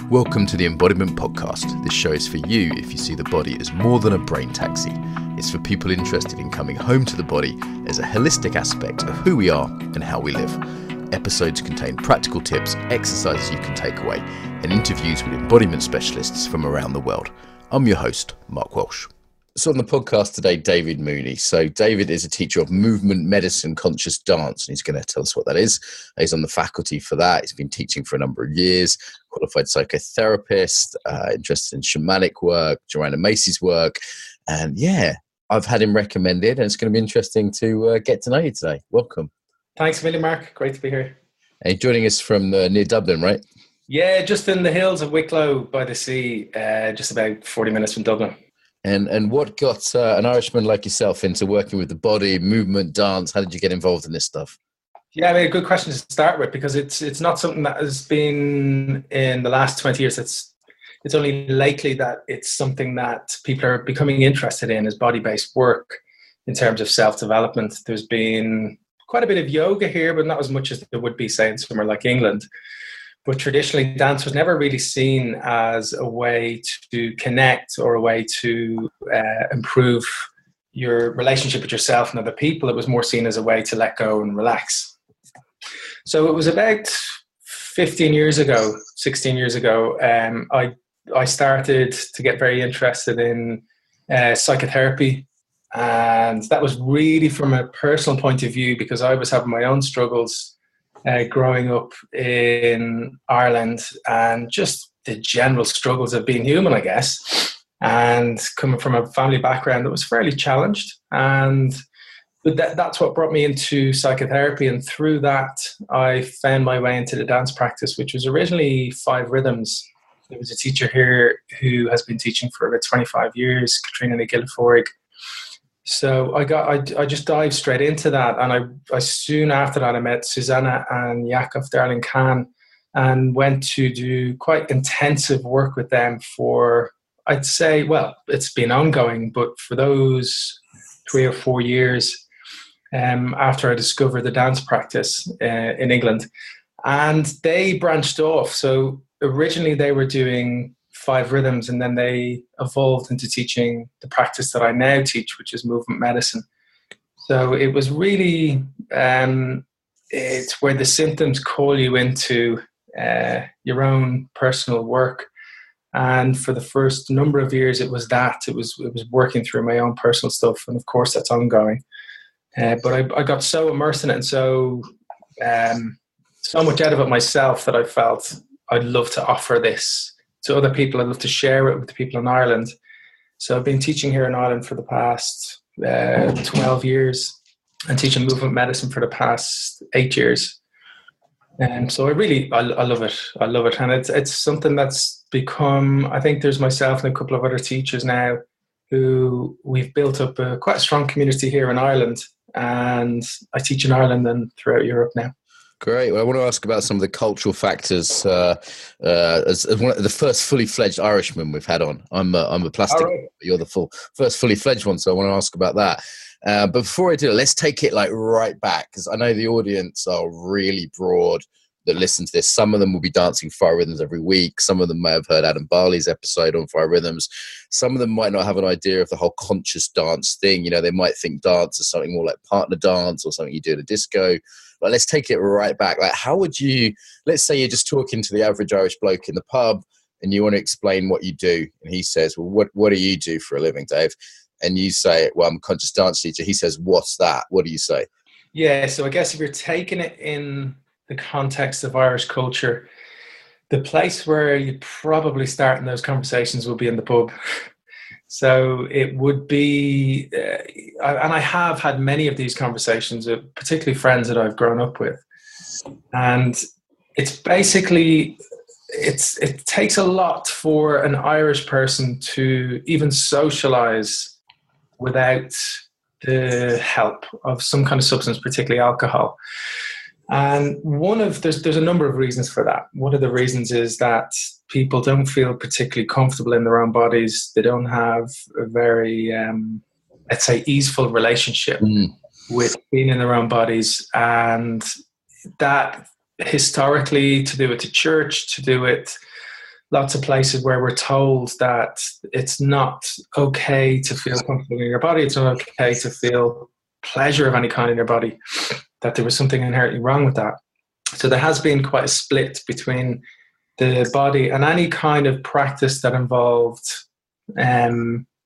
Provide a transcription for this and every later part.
Welcome to the Embodiment podcast. This show is for you if you see the body as more than a brain taxi. It's for people interested in coming home to the body as a holistic aspect of who we are and how we live. Episodes contain practical tips, exercises you can take away, and interviews with embodiment specialists from around the world. I'm your host, Mark Walsh. So on the podcast today, David Mooney. So David is a teacher of movement, medicine, conscious dance, and he's going to tell us what that is. He's on the faculty for that. He's been teaching for a number of years, qualified psychotherapist, interested in shamanic work, Joanna Macy's work. And yeah, I've had him recommended, and it's going to be interesting to get to know you today. Welcome. Thanks a million, Mark. Great to be here. And you're joining us from near Dublin, right? Yeah, just in the hills of Wicklow by the sea, just about 40 minutes from Dublin. And what got an Irishman like yourself into working with the body, movement, dance? How did you get involved in this stuff? Yeah, I mean, a good question to start with, because it's not something that has been in the last 20 years. It's only lately that it's something that people are becoming interested in, is body-based work in terms of self-development. There's been quite a bit of yoga here, but not as much as there would be, say, in somewhere like England. But traditionally, dance was never really seen as a way to connect or a way to improve your relationship with yourself and other people. It was more seen as a way to let go and relax. So it was about 16 years ago, I started to get very interested in psychotherapy. And that was really from a personal point of view, because I was having my own struggles growing up in Ireland, and just the general struggles of being human, I guess, and coming from a family background that was fairly challenged. And that's what brought me into psychotherapy. And through that, I found my way into the dance practice, which was originally 5 Rhythms. There was a teacher here who has been teaching for about 25 years, Katrina Guilforig. So I just dived straight into that, and I soon after that I met Susanna and Yakov Darling Khan, and went to do quite intensive work with them for, I'd say, well, it's been ongoing, but for those 3 or 4 years after I discovered the dance practice in England. And they branched off. So originally they were doing 5 Rhythms, and then they evolved into teaching the practice that I now teach, which is movement medicine. So it was really, it's where the symptoms call you into your own personal work. And for the first number of years, it was working through my own personal stuff. And of course, that's ongoing. But I got so immersed in it, and so much out of it myself, that I felt I'd love to offer this to other people. I'd love to share it with the people in Ireland. So I've been teaching here in Ireland for the past 12 years, and teaching movement medicine for the past 8 years. And so I love it. I love it. And it's something that's become, I think there's myself and a couple of other teachers now who we've built up quite a strong community here in Ireland. And I teach in Ireland and throughout Europe now. Great. Well, I want to ask about some of the cultural factors. As one of the first fully fledged Irishman we've had on, I'm a plastic. Right. You're the first fully fledged one, so I want to ask about that. But before I do, let's take it like right back, because I know the audience are really broad that listen to this. Some of them will be dancing 5 Rhythms every week. Some of them may have heard Adam Barley's episode on 5 Rhythms. Some of them might not have an idea of the whole conscious dance thing. You know, they might think dance is something more like partner dance or something you do at a disco. But let's take it right back. Like, how would you, let's say you're just talking to the average Irish bloke in the pub and you want to explain what you do. And he says, well, what do you do for a living, Dave? And you say, well, I'm a conscious dance teacher. He says, what's that? What do you say? Yeah, so I guess if you're taking it in the context of Irish culture, the place where you probably start in those conversations will be in the pub. So it would be, and I have had many of these conversations, particularly friends that I've grown up with. And it's basically, it takes a lot for an Irish person to even socialize without the help of some kind of substance, particularly alcohol. And there's a number of reasons for that. One of the reasons is that people don't feel particularly comfortable in their own bodies. They don't have a very, let's say, easeful relationship with being in their own bodies. And that historically, to do it to church, to do it lots of places where we're told that it's not okay to feel comfortable in your body. It's not okay to feel pleasure of any kind in your body, that there was something inherently wrong with that. So there has been quite a split between the body and any kind of practice that involved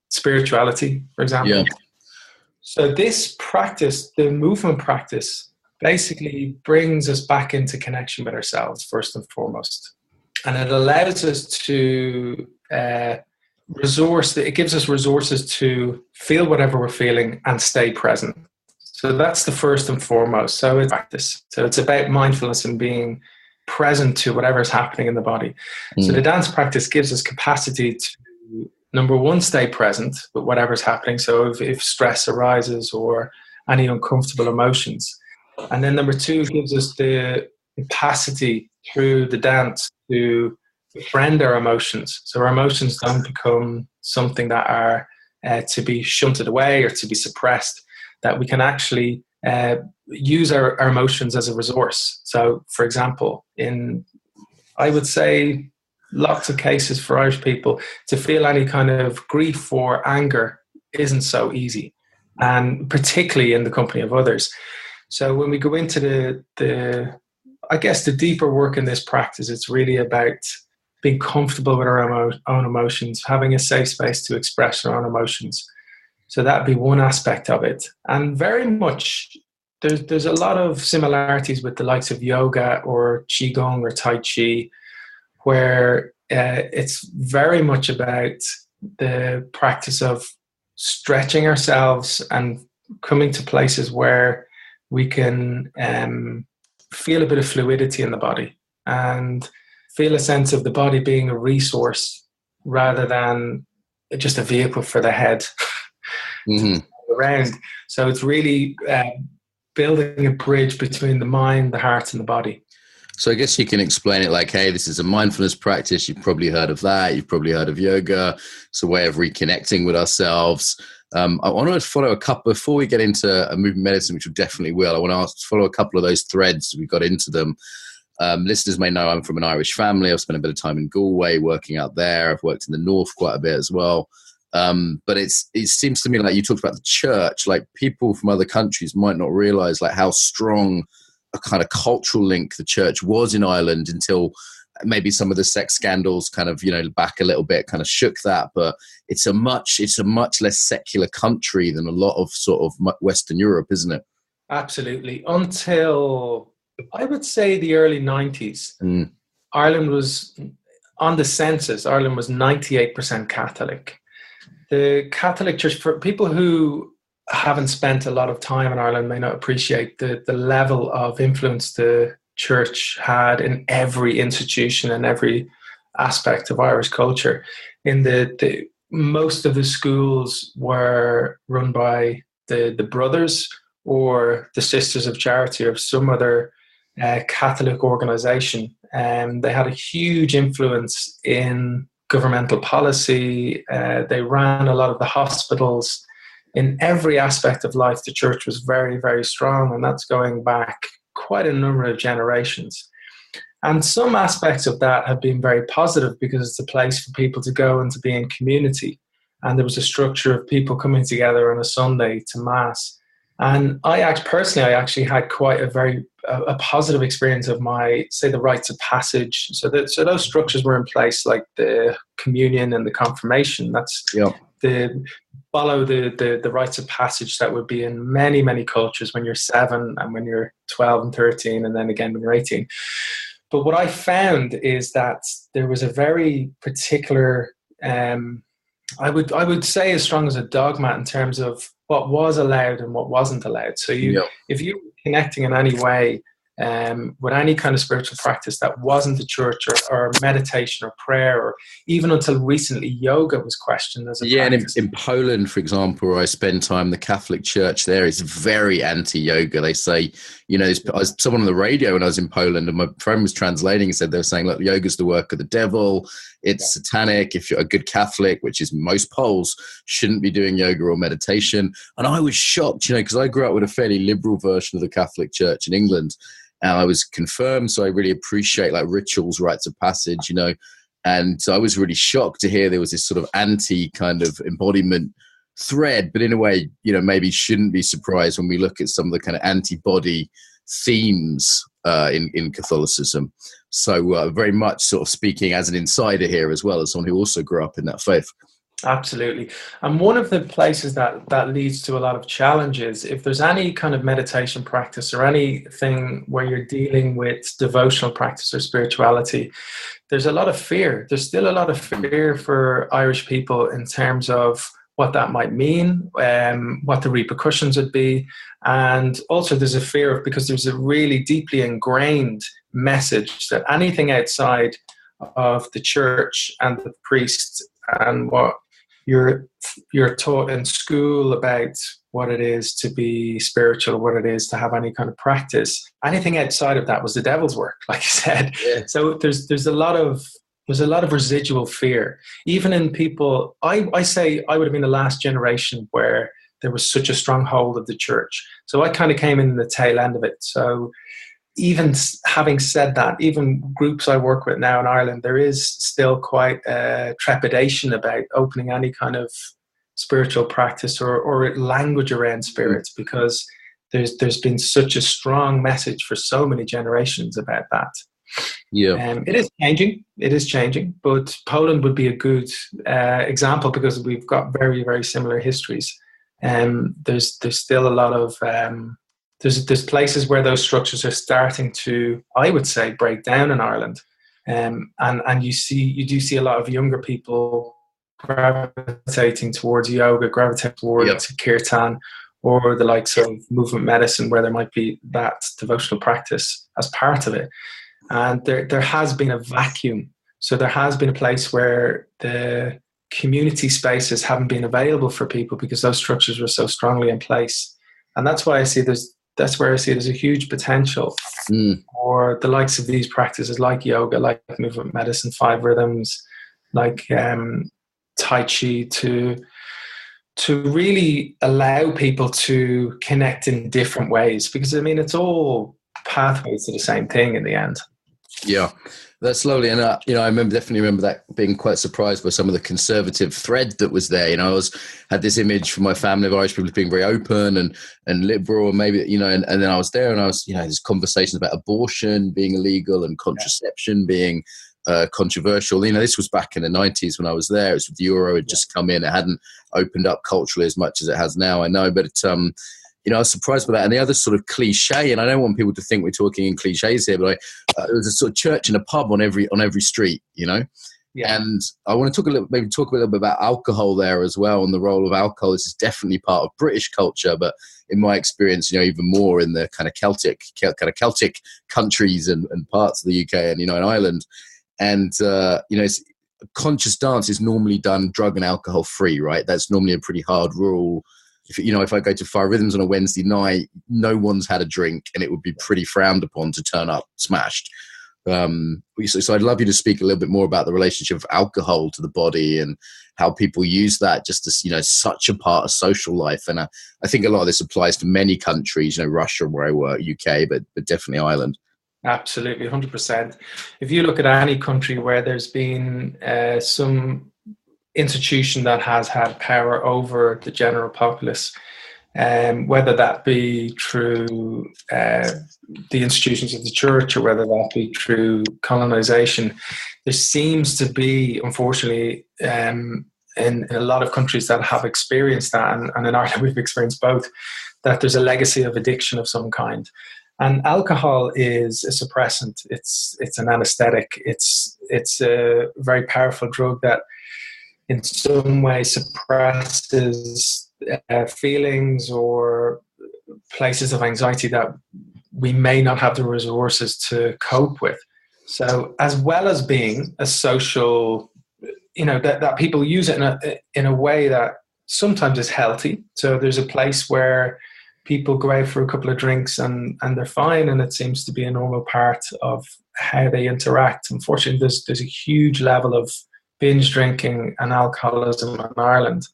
spirituality, for example. Yeah. So this practice, the movement practice, basically brings us back into connection with ourselves, first and foremost. And it allows us to it gives us resources to feel whatever we're feeling and stay present. So that's the first and foremost. So it's practice. So it's about mindfulness and being present to whatever is happening in the body. So the dance practice gives us capacity to, number one, stay present with whatever's happening. So if stress arises or any uncomfortable emotions. And then number two, it gives us the capacity through the dance to befriend our emotions. So our emotions don't become something that are to be shunted away or to be suppressed, that we can actually use our emotions as a resource. So, for example, I would say, lots of cases for Irish people, to feel any kind of grief or anger isn't so easy, and particularly in the company of others. So when we go into I guess the deeper work in this practice, it's really about being comfortable with our own emotions, having a safe space to express our own emotions. So that'd be one aspect of it. And very much, there's a lot of similarities with the likes of yoga or qigong or tai chi, where it's very much about the practice of stretching ourselves and coming to places where we can feel a bit of fluidity in the body and feel a sense of the body being a resource rather than just a vehicle for the head around. So it's really building a bridge between the mind, the heart, and the body. So I guess you can explain it like, hey, this is a mindfulness practice. You've probably heard of that. You've probably heard of yoga. It's a way of reconnecting with ourselves. I want to follow a couple, before we get into movement medicine, which we definitely will, I want to follow a couple of those threads. We got into them. Listeners may know I'm from an Irish family. I've spent a bit of time in Galway working out there. I've worked in the north quite a bit as well. But it seems to me like you talked about the church, like people from other countries might not realize like how strong a kind of cultural link the church was in Ireland until maybe some of the sex scandals kind of, back a little bit kind of shook that. But it's a much less secular country than a lot of sort of Western Europe, isn't it? Absolutely. Until I would say the early 90s, Ireland was, on the census, Ireland was 98% Catholic. The Catholic Church, for people who haven't spent a lot of time in Ireland, may not appreciate the level of influence the church had in every institution and every aspect of Irish culture. In the most of the schools were run by the brothers or the Sisters of Charity or some other Catholic organization. And they had a huge influence in governmental policy. They ran a lot of the hospitals. In every aspect of life, the church was very, very strong, and that's going back quite a number of generations. And some aspects of that have been very positive because it's a place for people to go and to be in community. And there was a structure of people coming together on a Sunday to Mass. And I actually had quite a positive experience of the rites of passage. So those structures were in place, like the communion and the confirmation. That's follow the rites of passage that would be in many, many cultures when you're 7 and when you're 12 and 13 and then again when you're 18. But what I found is that there was a very particular, I would say as strong as a dogma in terms of what was allowed and what wasn't allowed. So if you were connecting in any way with any kind of spiritual practice that wasn't the church or meditation or prayer, or even until recently, yoga was questioned as a practice. And in Poland, for example, where I spend time, the Catholic Church there is very anti-yoga. They say, I was someone on the radio when I was in Poland, and my friend was translating and said they were saying, look, yoga's the work of the devil. It's satanic. If you're a good Catholic, which is most Poles, shouldn't be doing yoga or meditation. And I was shocked, because I grew up with a fairly liberal version of the Catholic Church in England. And I was confirmed, so I really appreciate like rituals, rites of passage, And so I was really shocked to hear there was this sort of anti kind of embodiment thread, but in a way, you know, maybe shouldn't be surprised when we look at some of the kind of antibody themes in Catholicism. So very much sort of speaking as an insider here, as well as someone who also grew up in that faith. Absolutely. And one of the places that leads to a lot of challenges, if there's any kind of meditation practice or anything where you're dealing with devotional practice or spirituality, there's a lot of fear. There's still a lot of fear for Irish people in terms of what that might mean, what the repercussions would be. And also there's a fear of, because there's a really deeply ingrained message that anything outside of the church and the priest and what you're taught in school about what it is to be spiritual, what it is to have any kind of practice, anything outside of that was the devil's work, like you said. Yeah. So there's a lot of residual fear, even in people. I say I would have been the last generation where there was such a strong hold of the church. So I kind of came in the tail end of it. So even having said that, even groups I work with now in Ireland, there is still quite a trepidation about opening any kind of spiritual practice or language around spirits, because there's been such a strong message for so many generations about that. Yeah, it is changing, but Poland would be a good example, because we've got very, very similar histories. There's still a lot of there's places where those structures are starting to, I would say, break down in Ireland, and you do see a lot of younger people gravitating towards yoga, gravitating towards kirtan, or the likes of movement medicine, where there might be that devotional practice as part of it. And there has been a vacuum. So there has been a place where the community spaces haven't been available for people because those structures were so strongly in place. And that's why I see there's a huge potential for the likes of these practices, like yoga, like movement medicine, 5 rhythms, like Tai Chi, to really allow people to connect in different ways. Because, I mean, it's all pathways to the same thing in the end. Yeah, that's lovely. And, I definitely remember that, being quite surprised by some of the conservative thread that was there. You know, I had this image from my family of Irish people being very open and liberal, and maybe, and then I was there, and I was, there's conversations about abortion being illegal and contraception being controversial. This was back in the 90s when I was there. It was, the Euro had just come in. It hadn't opened up culturally as much as it has now, I know, but I was surprised by that. And the other sort of cliche, and I don't want people to think we're talking in cliches here, but there was a sort of church and a pub on every street, Yeah. And I want to talk a little bit about alcohol there as well, and the role of alcohol. This is definitely part of British culture, but in my experience, even more in the kind of Celtic countries and parts of the UK and, in Ireland. And, conscious dance is normally done drug and alcohol free, right? That's normally a pretty hard rule. If I go to 5 Rhythms on a Wednesday night, no one's had a drink, and it would be pretty frowned upon to turn up smashed. So I'd love you to speak a little bit more about the relationship of alcohol to the body and how people use that just as, such a part of social life. And I think a lot of this applies to many countries, Russia, where I work, UK, but definitely Ireland. Absolutely, 100%. If you look at any country where there's been some institution that has had power over the general populace, whether that be through the institutions of the church or whether that be through colonization, there seems to be, unfortunately, in a lot of countries that have experienced that, and in Ireland we've experienced both, that there's a legacy of addiction of some kind. And alcohol is a suppressant. It's an anesthetic. It's a very powerful drug that in some way suppresses feelings or places of anxiety that we may not have the resources to cope with. So as well as being a social, that people use it in a way that sometimes is healthy. So there's a place where people go out for a couple of drinks and they're fine, and it seems to be a normal part of how they interact. Unfortunately, there's a huge level of binge drinking and alcoholism in Ireland.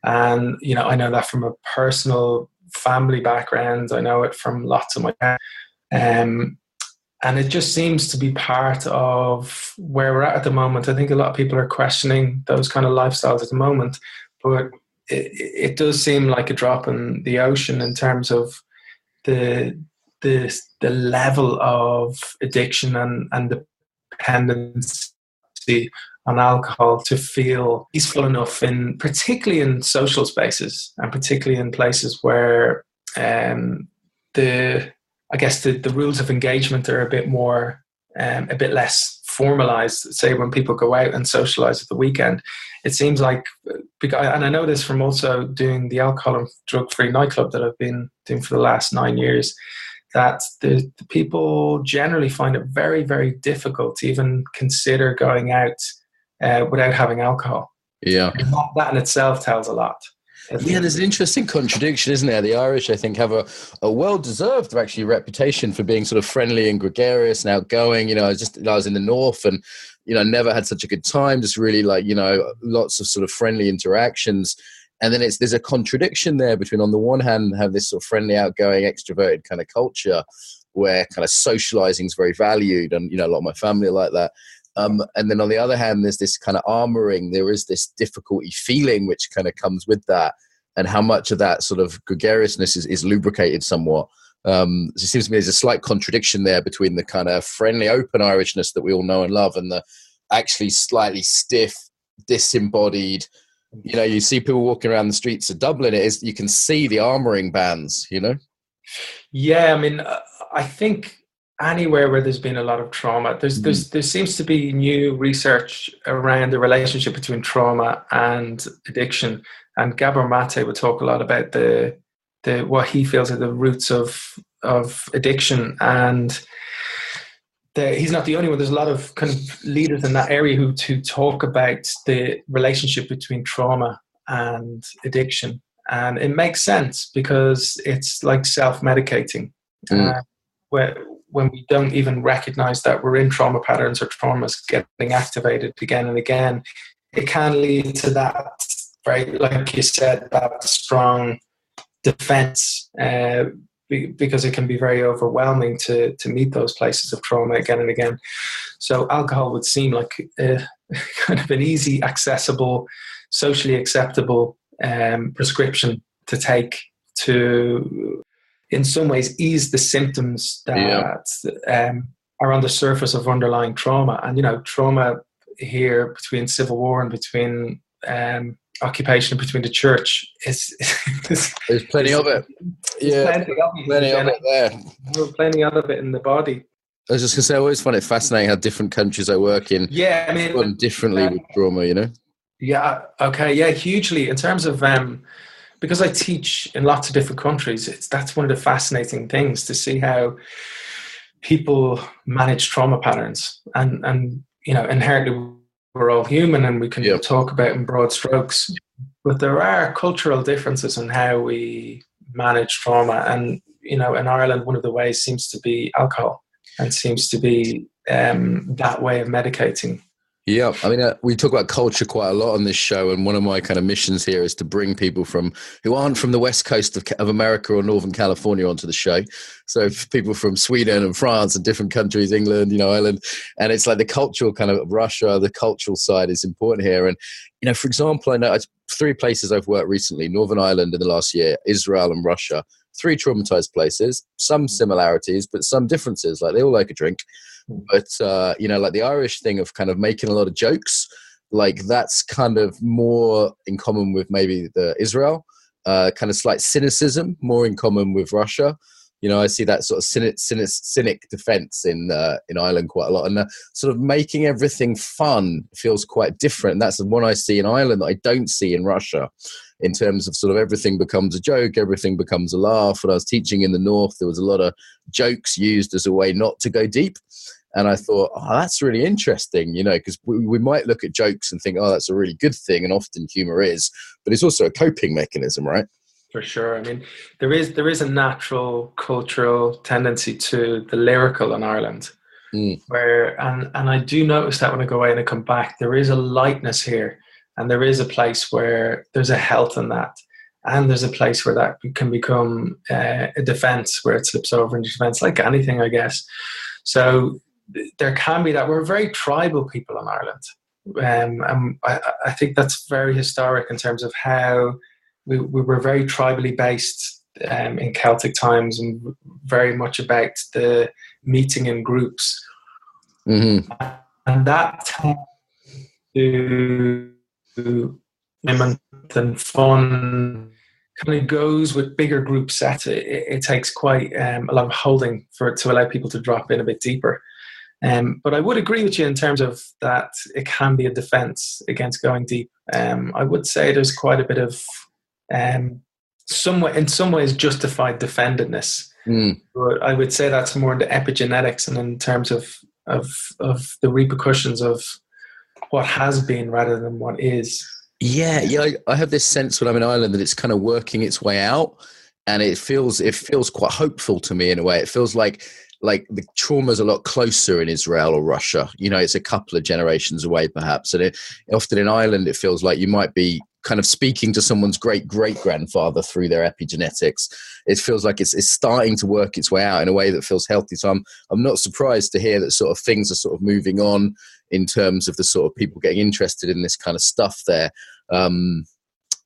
And, I know that from a personal family background. I know it from lots of my And it just seems to be part of where we're at the moment. I think a lot of people are questioning those kind of lifestyles at the moment, but it does seem like a drop in the ocean in terms of the level of addiction and dependency on alcohol to feel peaceful enough, particularly in social spaces, and particularly in places where the rules of engagement are a bit less formalized. Say when people go out and socialize at the weekend, it seems like, and I know this from also doing the alcohol and drug-free nightclub that I've been doing for the last 9 years, that the people generally find it very, very difficult to even consider going out without having alcohol. Yeah. And that in itself tells a lot. Yeah, there's an interesting contradiction, isn't there? The Irish, I think, have a well-deserved, actually, reputation for being sort of friendly and gregarious and outgoing. I was in the north and, never had such a good time, just really lots of sort of friendly interactions. And then there's a contradiction there between, on the one hand, have this sort of friendly, outgoing, extroverted kind of culture where kind of socializing is very valued. And, a lot of my family are like that. And then on the other hand, there's this kind of armoring. There is this difficulty feeling which kind of comes with that, and how much of that sort of gregariousness is lubricated somewhat. So it seems to me there's a slight contradiction there between the kind of friendly, open Irishness that we all know and love, and the actually slightly stiff, disembodied. You see people walking around the streets of Dublin. You can see the armoring bands. Yeah, I mean, I think anywhere where there's been a lot of trauma, there seems to be new research around the relationship between trauma and addiction. And Gabor Mate would talk a lot about the what he feels are the roots of addiction. And he's not the only one. There's a lot of kind of leaders in that area who talk about the relationship between trauma and addiction. And it makes sense because it's like self-medicating. When we don't even recognize that we're in trauma patterns or traumas getting activated again and again, it can lead to that, right, like you said, that strong defense, because it can be very overwhelming to meet those places of trauma again and again. So alcohol would seem like kind of an easy, accessible, socially acceptable prescription to take to, in some ways, ease the symptoms that are on the surface of underlying trauma. And, trauma here between civil war and between occupation, between the church, there's plenty of it. Yeah, plenty of it there. Plenty of it in the body. I was just going to say, I always find it fascinating how different countries I work in respond differently with trauma, Yeah, okay, yeah, hugely. In terms of... because I teach in lots of different countries, that's one of the fascinating things, to see how people manage trauma patterns. And inherently we're all human and we can talk about in broad strokes, but there are cultural differences in how we manage trauma. And, in Ireland, one of the ways seems to be alcohol, and seems to be that way of medicating. Yeah, I mean, we talk about culture quite a lot on this show, and one of my kind of missions here is to bring people who aren't from the west coast of America or Northern California onto the show. So people from Sweden and France and different countries, England, Ireland, and it's like the cultural kind of Russia, the cultural side is important here. And, for example, I know 3 places I've worked recently: Northern Ireland in the last year, Israel and Russia. 3 traumatized places, some similarities, but some differences. Like, they all like a drink. But, like the Irish thing of kind of making a lot of jokes, like that's kind of more in common with maybe the Israel, kind of slight cynicism, more in common with Russia. I see that sort of cynic defense in Ireland quite a lot. And sort of making everything fun feels quite different. And that's the one I see in Ireland that I don't see in Russia, in terms of sort of everything becomes a joke, everything becomes a laugh. When I was teaching in the north, there was a lot of jokes used as a way not to go deep. And I thought, that's really interesting, because we might look at jokes and think, that's a really good thing. And often humor is, but it's also a coping mechanism, right? For sure. I mean, there is a natural cultural tendency to the lyrical in Ireland, where, and I do notice that when I go away and I come back, there is a lightness here, and there is a place where there's a health in that. And there's a place where that can become a defense, where it slips over into defense, like anything, I guess. So there can be that. We're very tribal people in Ireland. And I think that's very historic in terms of how we were very tribally based in Celtic times, and very much about the meeting in groups. Mm-hmm. And that to immanent and fun kind of goes with bigger group sets. It takes quite a lot of holding to allow people to drop in a bit deeper. But I would agree with you in terms of that it can be a defense against going deep. I would say there's quite a bit of in some ways justified defendedness. But I would say that's more in the epigenetics and in terms of the repercussions of what has been rather than what is. Yeah. I have this sense when I'm in Ireland that it's kind of working its way out, and it feels quite hopeful to me in a way. It feels like the trauma's a lot closer in Israel or Russia. It's a couple of generations away perhaps. And often in Ireland, it feels like you might be kind of speaking to someone's great-great-grandfather through their epigenetics. It feels like it's starting to work its way out in a way that feels healthy. So I'm not surprised to hear that sort of things are sort of moving on in terms of the sort of people getting interested in this kind of stuff there.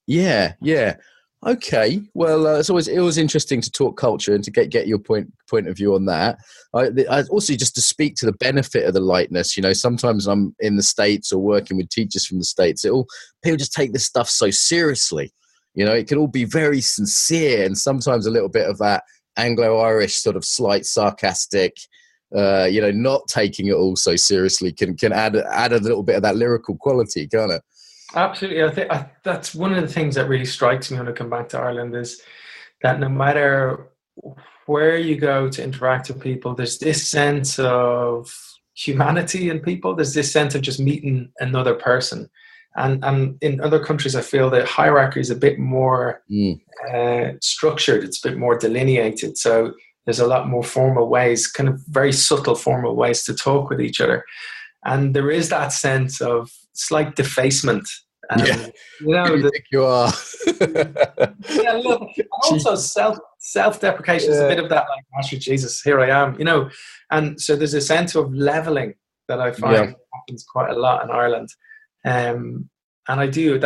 Yeah. Okay. Well, it's always interesting to talk culture and to get your point of view on that. I also, just to speak to the benefit of the lightness, sometimes I'm in the States or working with teachers from the States. People just take this stuff so seriously. It can all be very sincere, and sometimes a little bit of that Anglo-Irish sort of slight sarcastic, not taking it all so seriously can add a little bit of that lyrical quality, can't it? Absolutely. I think that's one of the things that really strikes me when I come back to Ireland, is that no matter where you go to interact with people, there's this sense of humanity in people. There's this sense of just meeting another person. And in other countries, I feel the hierarchy is a bit more structured. It's a bit more delineated. So there's a lot more formal ways, kind of very subtle formal ways to talk with each other. And there is that sense of slight defacement. Yeah. Who do you think you are? Yeah, look, also self-deprecation is a bit of that, like, Master Jesus, here I am, And so there's a sense of leveling that I find happens quite a lot in Ireland. And I do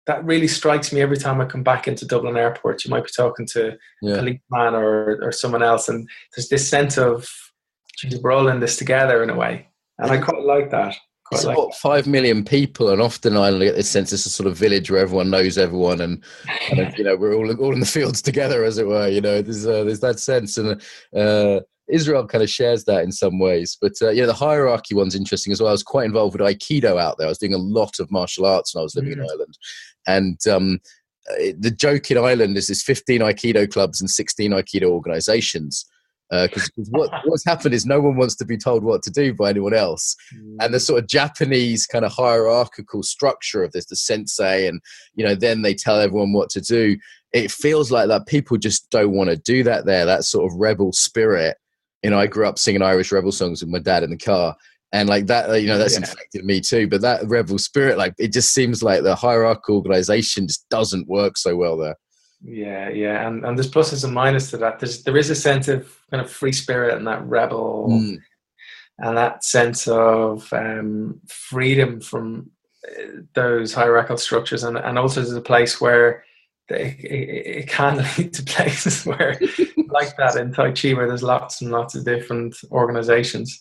that really strikes me every time I come back into Dublin Airport. You might be talking to a policeman or someone else, and there's this sense of, geez, we're all in this together in a way. And I quite like that. It's about 5 million people, and often I get this sense it's a sort of village where everyone knows everyone, and we're all in the fields together, as it were. There's that sense, and Israel kind of shares that in some ways. But the hierarchy one's interesting as well. I was quite involved with Aikido out there. I was doing a lot of martial arts when I was living in Ireland, and the joke in Ireland is there's 15 Aikido clubs and 16 Aikido organizations. Because what's happened is no one wants to be told what to do by anyone else. And the sort of Japanese kind of hierarchical structure of this, the sensei, and then they tell everyone what to do. It feels like that people just don't want to do that there, that sort of rebel spirit. I grew up singing Irish rebel songs with my dad in the car, and like that, that's infected me too. But that rebel spirit, like, it just seems like the hierarchical organization just doesn't work so well there. Yeah, and there's pluses and minuses to that. There is a sense of kind of free spirit and that rebel, and that sense of freedom from those hierarchical structures, and also there's a place where it can lead to places where, like that in Tai Chi, where there's lots and lots of different organizations,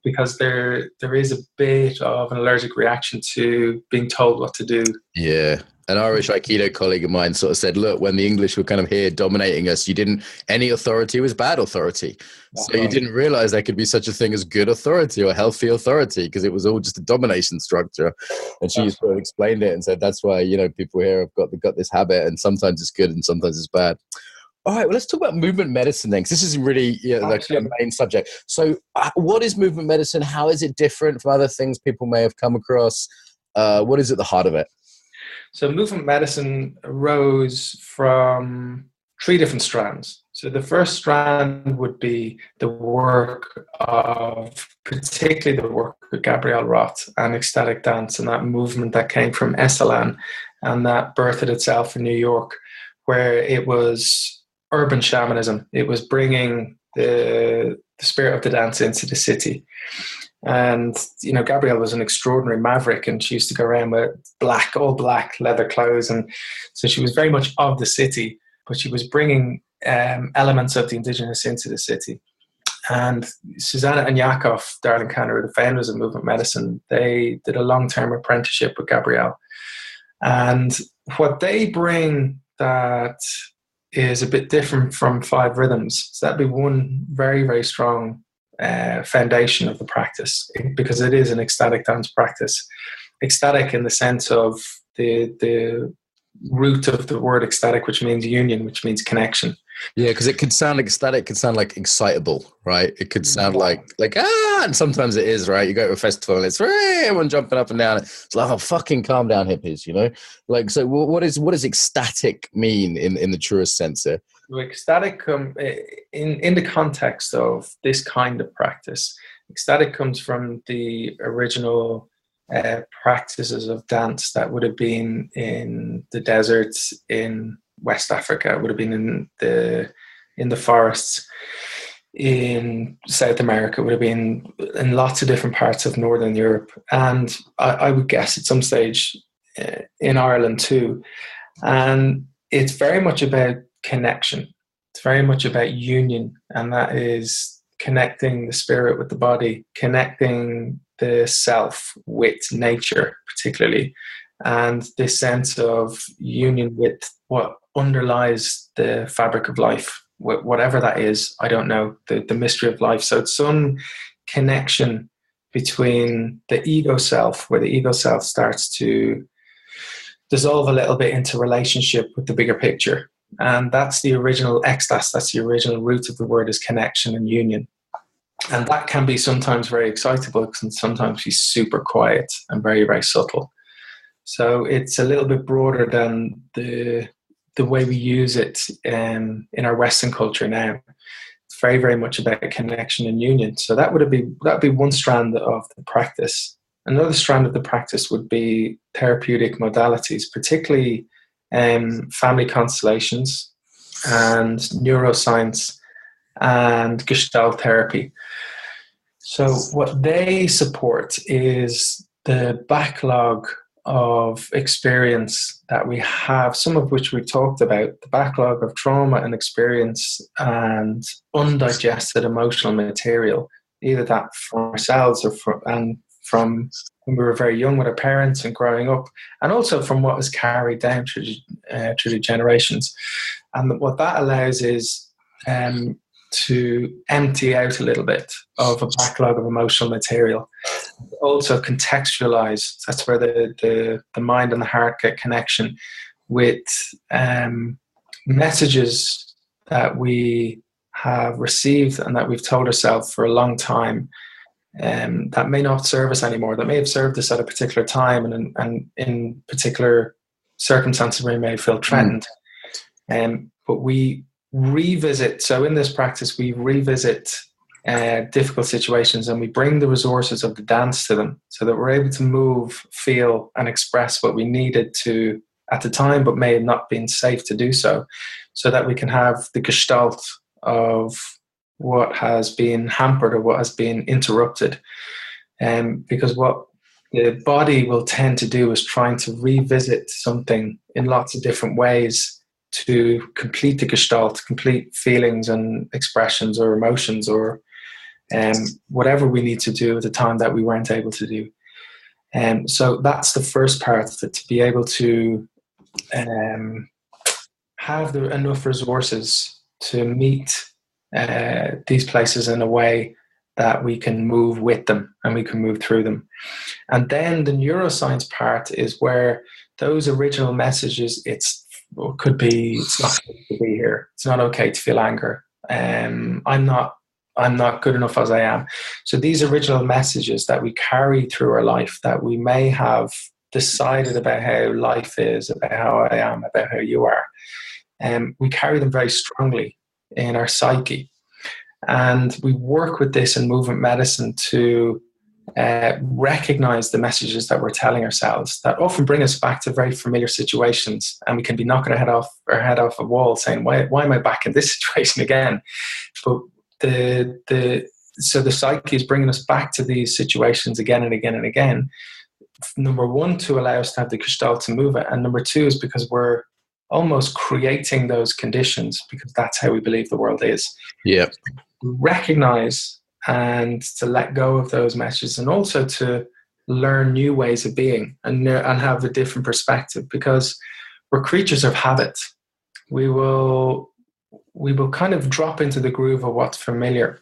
because there is a bit of an allergic reaction to being told what to do. Yeah. An Irish Aikido colleague of mine sort of said, look, when the English were kind of here dominating us, any authority was bad authority. So you didn't realize there could be such a thing as good authority or healthy authority, because it was all just a domination structure. And she sort of explained it and said, that's why, people here have got this habit, and sometimes it's good and sometimes it's bad. All right, well, let's talk about movement medicine then, because this is really the main subject. So what is movement medicine? How is it different from other things people may have come across? What is at the heart of it? So movement medicine arose from 3 different strands. So the first strand would be particularly the work of Gabrielle Roth and ecstatic dance, and that movement that came from Esalen, and that birthed itself in New York, where it was urban shamanism. It was bringing the spirit of the dance into the city. And, you know, Gabrielle was an extraordinary maverick, and she used to go around with all black leather clothes. And so she was very much of the city, but she was bringing elements of the indigenous into the city. And Susanna and Yakov Darling-Kanner, the founders of movement medicine, they did a long-term apprenticeship with Gabrielle. And what they bring that is a bit different from Five Rhythms, so that'd be one very, very strong foundation of the practice, because it is an ecstatic dance practice. Ecstatic in the sense of the root of the word ecstatic, which means union, which means connection. Yeah, because it could sound ecstatic, could sound like excitable, right? It could sound like and sometimes it is, right? You go to a festival and it's everyone jumping up and down. It's like, oh, fucking calm down, hippies, you know? Like, so what does ecstatic mean in the truest sense here? Ecstatic, in the context of this kind of practice, ecstatic comes from the original practices of dance that would have been in the deserts in West Africa, would have been in the forests in South America, would have been in lots of different parts of Northern Europe, and I would guess at some stage in Ireland too. And it's very much about connection. It's very much about union, and that is connecting the spirit with the body, connecting the self with nature particularly, and this sense of union with what underlies the fabric of life, whatever that is. I don't know, the mystery of life. So it's some connection between the ego self, where the ego self starts to dissolve a little bit into relationship with the bigger picture. And that's the original ecstasy, that's the original root of the word, is connection and union. And that can be sometimes very excitable, and sometimes be super quiet and very, very subtle. So it's a little bit broader than the way we use it in our Western culture now. It's very, very much about connection and union. So that would be one strand of the practice. Another strand of the practice would be therapeutic modalities, particularly family constellations and neuroscience and Gestalt therapy. So what they support is the backlog of experience that we have, some of which we've talked about, the backlog of trauma and experience and undigested emotional material, either that from ourselves or from when we were very young with our parents and growing up, and also from what is carried down through the generations. And what that allows is to empty out a little bit of a backlog of emotional material. Also contextualize. That's where the mind and the heart get connection with messages that we have received and that we've told ourselves for a long time, that may not serve us anymore, that may have served us at a particular time and in particular circumstances where we may feel threatened. But we revisit. So in this practice, we revisit difficult situations, and we bring the resources of the dance to them, so that we're able to move, feel, and express what we needed to at the time, but may have not been safe to do so that we can have the gestalt of what has been hampered or what has been interrupted. Because what the body will tend to do is trying to revisit something in lots of different ways to complete the gestalt, complete feelings and expressions or emotions or whatever we need to do at the time that we weren't able to do. So that's the first part of it, to be able to have enough resources to meet these places in a way that we can move with them and we can move through them. And then the neuroscience part is where those original messages, it's not okay to be here. It's not okay to feel anger. I'm not good enough as I am. So these original messages that we carry through our life, that we may have decided about how life is, about how I am, about how you are, we carry them very strongly in our psyche. And we work with this in movement medicine to recognize the messages that we're telling ourselves that often bring us back to very familiar situations, and we can be knocking our head off a wall saying, why am I back in this situation again? But so the psyche is bringing us back to these situations again and again and again. Number one, to allow us to have the gestalt to move it. And number two is because we're almost creating those conditions because that's how we believe the world is. Yeah. Recognize and to let go of those messages, and also to learn new ways of being and have a different perspective, because we're creatures of habit. We will kind of drop into the groove of what's familiar.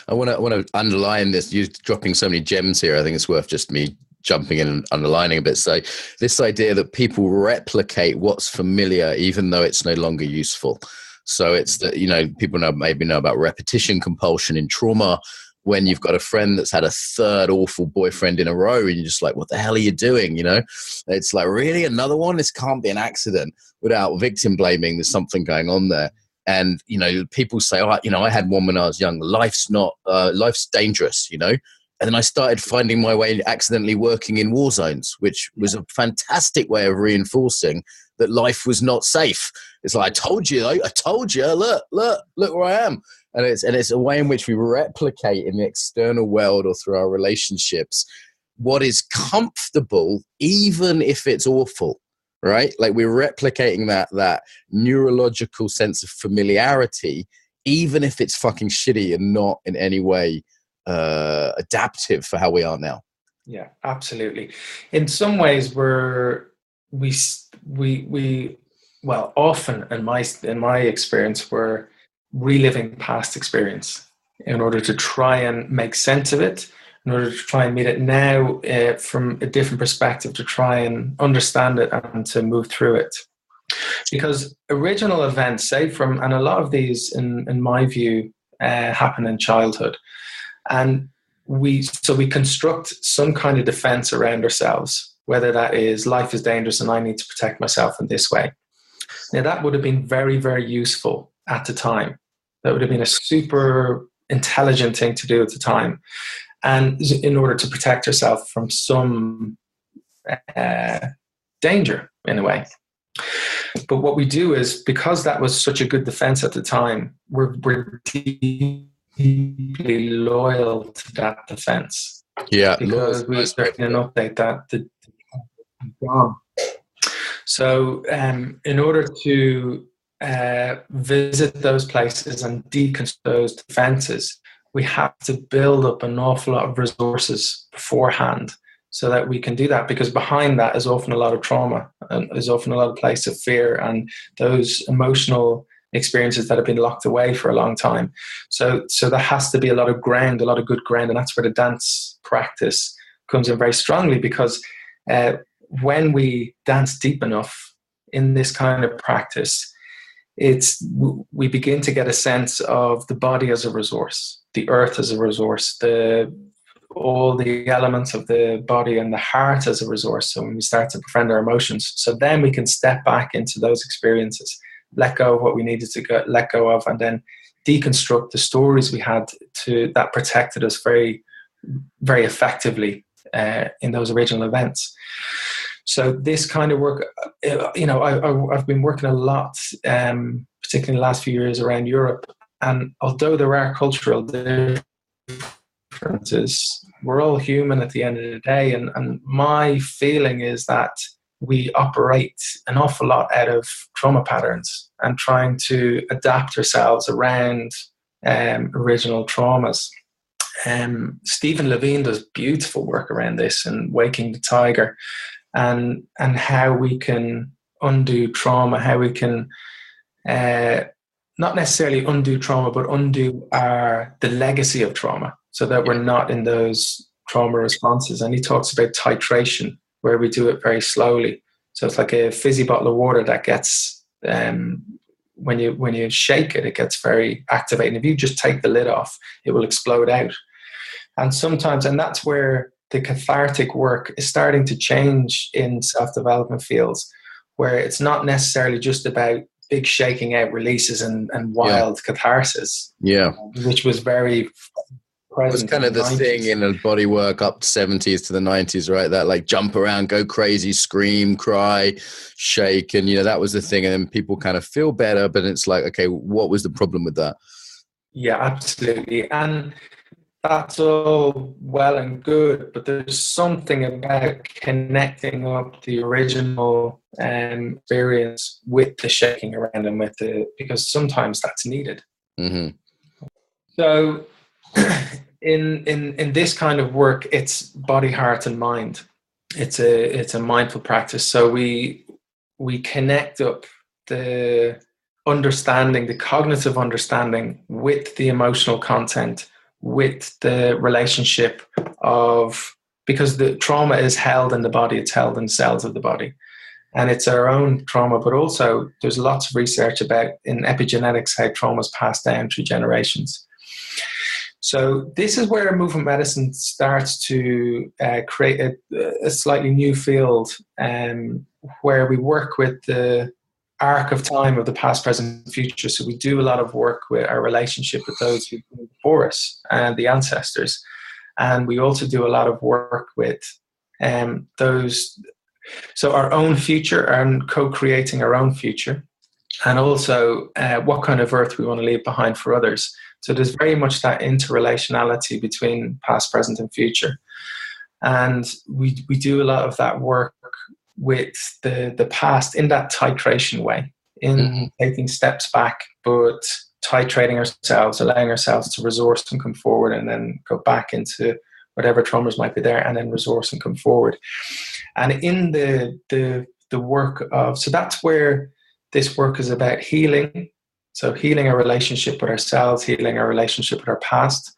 I want to underline this. You're dropping so many gems here. I think it's worth just me jumping in and underlining a bit. So this idea that people replicate what's familiar, even though it's no longer useful. So it's that, people maybe know about repetition compulsion in trauma. When you've got a friend that's had a third awful boyfriend in a row, and you're just like, what the hell are you doing? It's like, really, another one? This can't be an accident. Without victim blaming, there's something going on there. And, people say, I had one when I was young. Life's dangerous, And then I started finding my way accidentally working in war zones, which was a fantastic way of reinforcing that life was not safe. It's like, I told you, look where I am. And it's a way in which we replicate in the external world or through our relationships what is comfortable, even if it's awful, right? Like we're replicating that neurological sense of familiarity, even if it's fucking shitty and not in any way adaptive for how we are now. Yeah, absolutely. In some ways, often in my experience, we're reliving past experience in order to try and make sense of it, in order to try and meet it now from a different perspective, to try and understand it and to move through it. Because original events, and a lot of these, in my view, happen in childhood. And we construct some kind of defense around ourselves, whether that is life is dangerous and I need to protect myself in this way. Now, that would have been very, very useful at the time. That would have been a super intelligent thing to do at the time. And in order to protect yourself from some danger, in a way. But what we do is, because that was such a good defense at the time, we're deeply loyal to that defense. Yeah. Because we expect an update that the gone. So in order to visit those places and deconstruct those defenses, we have to build up an awful lot of resources beforehand so that we can do that, because behind that is often a lot of trauma and is often a lot of place of fear and those emotional experiences that have been locked away for a long time. So there has to be a lot of ground, a lot of good ground, and that's where the dance practice comes in very strongly, because when we dance deep enough in this kind of practice, we begin to get a sense of the body as a resource, the earth as a resource, all the elements of the body and the heart as a resource. So when we start to befriend our emotions, so then we can step back into those experiences, let go of what we needed to let go of, and then deconstruct the stories we had that protected us very, very effectively in those original events. So this kind of work, I've been working a lot, particularly in the last few years, around Europe. And although there are cultural differences, we're all human at the end of the day. And my feeling is that we operate an awful lot out of trauma patterns and trying to adapt ourselves around original traumas. Stephen Levine does beautiful work around this in Waking the Tiger, and how we can undo trauma, how we can not necessarily undo trauma, but undo the legacy of trauma, so that we're not in those trauma responses. And he talks about titration, where we do it very slowly. So it's like a fizzy bottle of water that gets, when you shake it, it gets very activated. If you just take the lid off, it will explode out. And sometimes, and that's where the cathartic work is starting to change in self-development fields, where it's not necessarily just about big shaking out releases and wild catharsis. Yeah. Which was very present. It was kind of the thing in the body work up to 70s to the 90s, right? That like jump around, go crazy, scream, cry, shake. And, that was the thing. And then people kind of feel better, but it's like, okay, what was the problem with that? Yeah, absolutely. And that's all well and good, but there's something about connecting up the original experience with the shaking around and with the, because sometimes that's needed. Mm-hmm. So in this kind of work, it's body, heart, and mind. It's a mindful practice. So we connect up the understanding, the cognitive understanding, with the emotional content, with the relationship of, because the trauma is held in the body, it's held in cells of the body. And it's our own trauma, but also there's lots of research about in epigenetics how trauma is passed down through generations. So this is where movement medicine starts to create a slightly new field, where we work with the arc of time of the past, present, future. So we do a lot of work with our relationship with those who came before us and the ancestors. And we also do a lot of work with those, so our own future and co-creating our own future. And also what kind of earth we want to leave behind for others. So there's very much that interrelationality between past, present, and future. And we do a lot of that work with the past in that titration way, in taking steps back, but titrating ourselves, allowing ourselves to resource and come forward, and then go back into whatever traumas might be there, and then resource and come forward. And in the work of, so that's where this work is about healing. So healing our relationship with ourselves, healing our relationship with our past,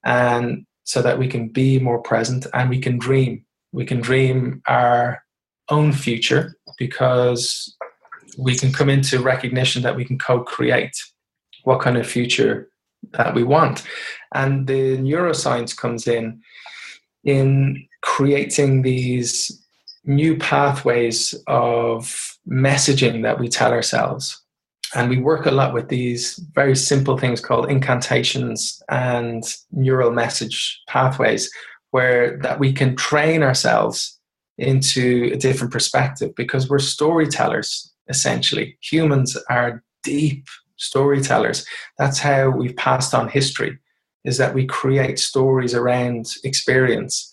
and so that we can be more present and we can dream. We can dream our own future, because we can come into recognition that we can co-create what kind of future that we want. And the neuroscience comes in creating these new pathways of messaging that we tell ourselves. And we work a lot with these very simple things called incantations and neural message pathways, where that we can train ourselves into a different perspective, because we're storytellers, essentially. Humans are deep storytellers. That's how we've passed on history, is that we create stories around experience.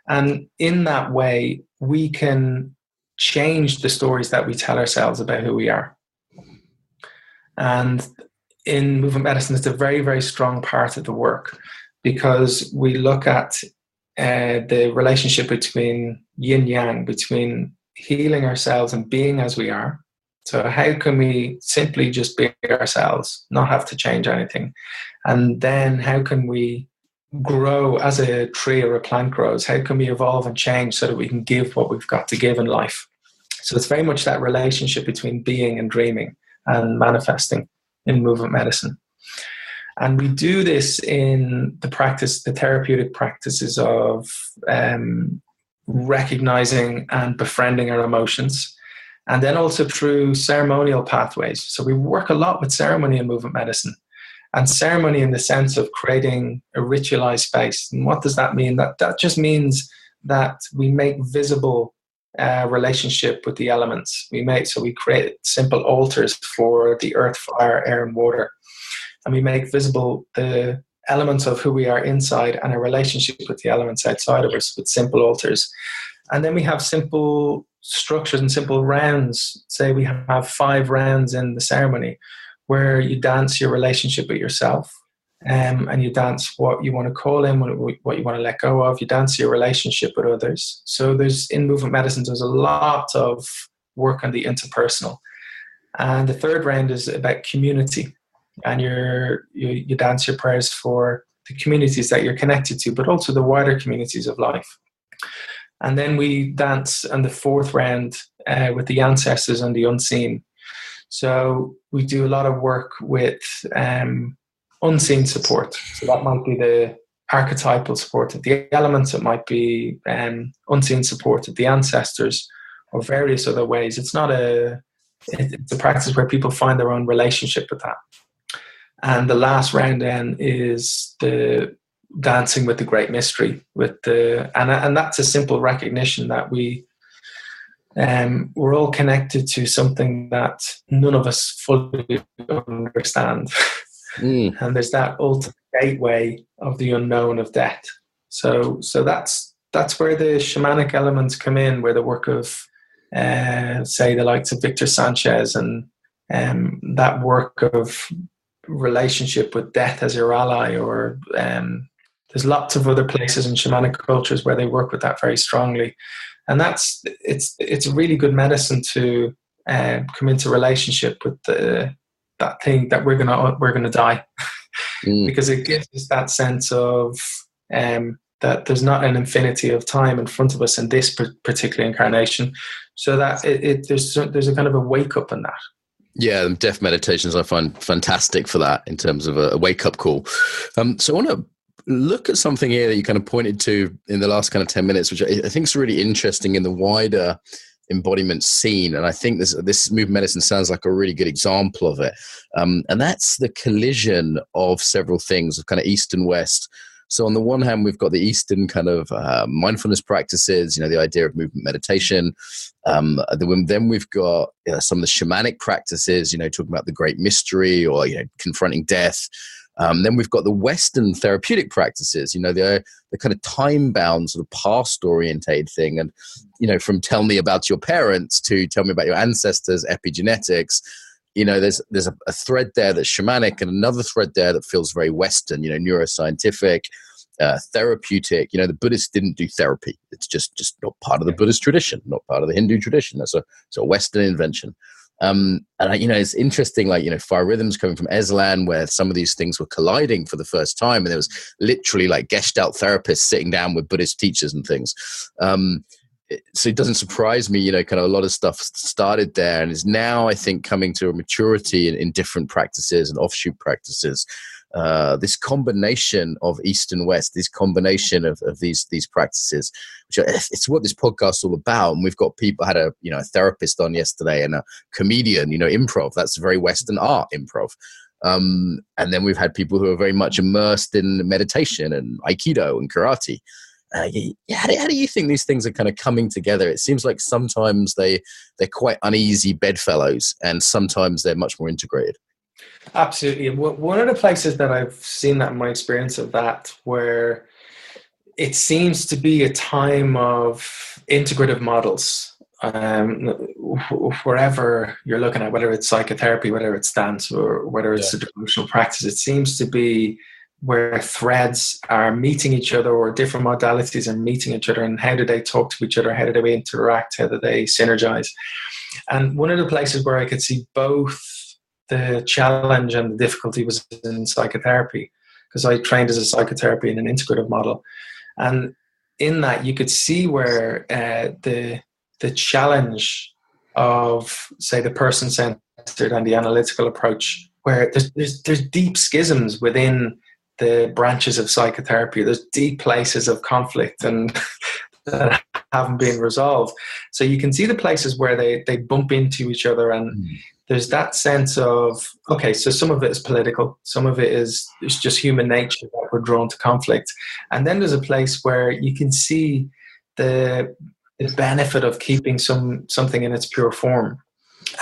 And in that way, we can change the stories that we tell ourselves about who we are. And in movement medicine, it's a very, very strong part of the work, because we look at the relationship between yin yang, between healing ourselves and being as we are. So how can we simply just be ourselves, not have to change anything? And then how can we grow as a tree or a plant grows? How can we evolve and change so that we can give what we've got to give in life? So it's very much that relationship between being and dreaming and manifesting in movement medicine. And we do this in the practice, the therapeutic practices of recognizing and befriending our emotions, and then also through ceremonial pathways. So we work a lot with ceremony in movement medicine, and ceremony in the sense of creating a ritualized space. And what does that mean? That just means that we make visible relationship with the elements. So we create simple altars for the earth, fire, air, and water. And we make visible the elements of who we are inside and our relationship with the elements outside of us with simple altars. And then we have simple structures and simple rounds. Say we have 5 rounds in the ceremony, where you dance your relationship with yourself, and you dance what you want to call in, what you want to let go of. You dance your relationship with others. So in movement medicine, there's a lot of work on the interpersonal. And the 3rd round is about community. And you dance your prayers for the communities that you're connected to, but also the wider communities of life. And then we dance on the 4th round with the ancestors and the unseen. So we do a lot of work with unseen support. So that might be the archetypal support of the elements. It might be unseen support of the ancestors, or various other ways. It's a practice where people find their own relationship with that. And the last round then is the dancing with the great mystery, and that's a simple recognition that we're all connected to something that none of us fully understand. Mm. And there's that ultimate gateway of the unknown of death. So that's where the shamanic elements come in, where the work of, say, the likes of Victor Sanchez and that work of relationship with death as your ally, or there's lots of other places in shamanic cultures where they work with that very strongly. And it's a really good medicine to come into relationship with that thing that we're gonna die, because it gives us that sense of that there's not an infinity of time in front of us in this particular incarnation, so that there's a kind of a wake up in that. Yeah, death meditations I find fantastic for that in terms of a wake up call. So I want to look at something here that you kind of pointed to in the last kind of 10 minutes, which I think is really interesting in the wider embodiment scene. And I think this movement medicine sounds like a really good example of it. And that's the collision of several things, of kind of East and West. So on the one hand, we've got the Eastern kind of mindfulness practices, the idea of movement meditation. Then we've got some of the shamanic practices, talking about the great mystery, or confronting death. Then we've got the Western therapeutic practices, the kind of time-bound sort of past-orientated thing. And, from tell me about your parents to tell me about your ancestors, epigenetics, there's a thread there that's shamanic, and another thread there that feels very Western, neuroscientific, therapeutic. The Buddhists didn't do therapy. It's just not part of the Buddhist tradition, not part of the Hindu tradition. It's a Western invention. And it's interesting, fire rhythms coming from Esalen, where some of these things were colliding for the first time, and there was literally Gestalt therapists sitting down with Buddhist teachers and things. So it doesn't surprise me, kind of a lot of stuff started there and is now, I think, coming to a maturity in different practices and offshoot practices. This combination of East and West, this combination of these practices, which it's what this podcast is all about. And we've got people, had a therapist on yesterday and a comedian, improv. That's very Western art, improv. And then we've had people who are very much immersed in meditation and Aikido and karate. How do you think these things are kind of coming together? It seems like sometimes they're quite uneasy bedfellows, and sometimes they're much more integrated. Absolutely. One of the places that I've seen that in my experience of that, where it seems to be a time of integrative models, wherever you're looking at, whether it's psychotherapy, whether it's dance, or whether it's a devotional practice, it seems to be where threads are meeting each other, or different modalities are meeting each other, and how do they talk to each other, how do they interact, how do they synergize. And one of the places where I could see both the challenge and the difficulty was in psychotherapy, because I trained as a psychotherapy in an integrative model. And in that, you could see where the challenge of, say, the person-centered and the analytical approach, where there's deep schisms within the branches of psychotherapy. There's deep places of conflict and that haven't been resolved. So you can see the places where they bump into each other, and there's that sense of, okay, so some of it is political, some of it is just human nature that we're drawn to conflict. And then there's a place where you can see the benefit of keeping something in its pure form.